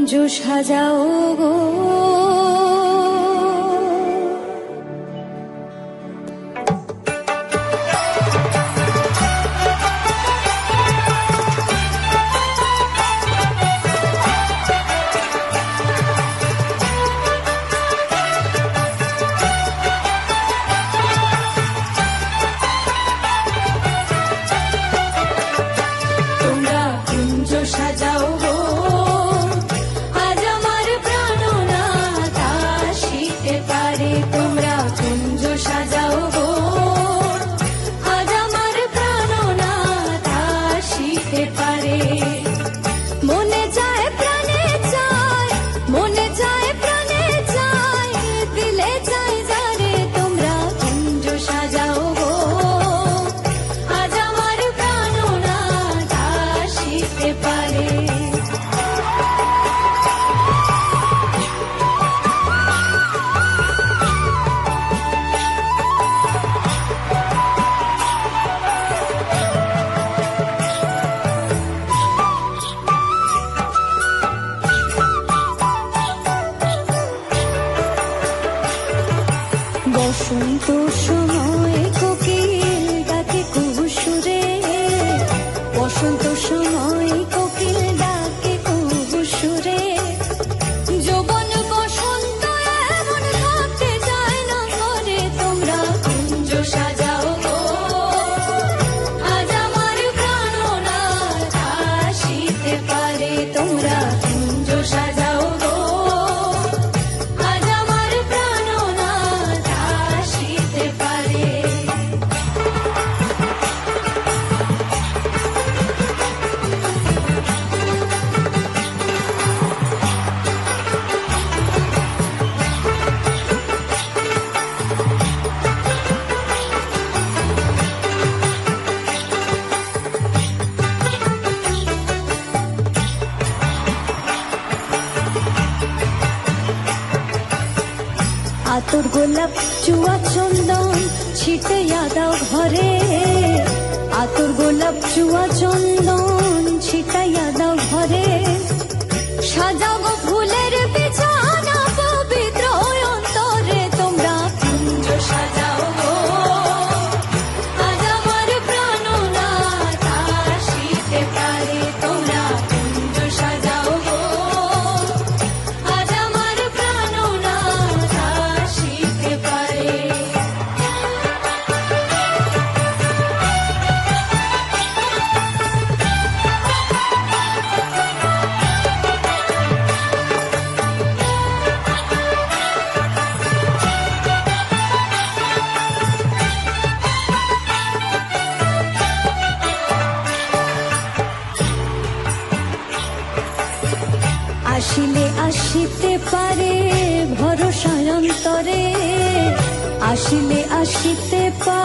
কুঞ্জ সাজাও গো, তোমরা কুঞ্জ সাজাও গো, আজ আমার প্রাণনাথ আসিতে পারে। তোমরা কুঞ্জ সাজাও গো, আজ আমার প্রাণনাথ আসিতে পারে। মনে যায় প্রাণে চায়, মনে যায় প্রাণে চায়, দিলে চায় যারে। তোমরা কুঞ্জ সাজাও গো, আজ আমার প্রাণনাথ আসিতে পারে। বসন্ত সময় কোকিল ডাকে কুহুসুরে, বসন্ত সময় কোকিল ডাকে কুহুসুরে। যৌবন বসন্ত এমন থাকতে চায় না ঘরে। তোমরা কুঞ্জ সাজাও গো, আজ আমার প্রাণনাথ আসিতে পারে। তোমরা কুঞ্জ সাজাও গো, আজ আমার প্রাণনাথ আসিতে পারে। আতর গোলাপ চুয়া চন্দন ছিটাইয়া দাও ঘরে, আতর গোলাপ চুয়া চন্দন ছিটাইয়া দাও ঘরে। সাজাও গো ফুলের বিছানা পবিত্র অন্তরে। তোমরা কুঞ্জ সাজাও গো, আজ আমার প্রাণনাথ আসিতে পারে। তোমরা কুঞ্জ সাজাও গো, আজ আমার প্রাণনাথ আসিতে পারে। আসিলে আসিতে পারে ভরসা অন্তরে, আসিলে আসিতে পারে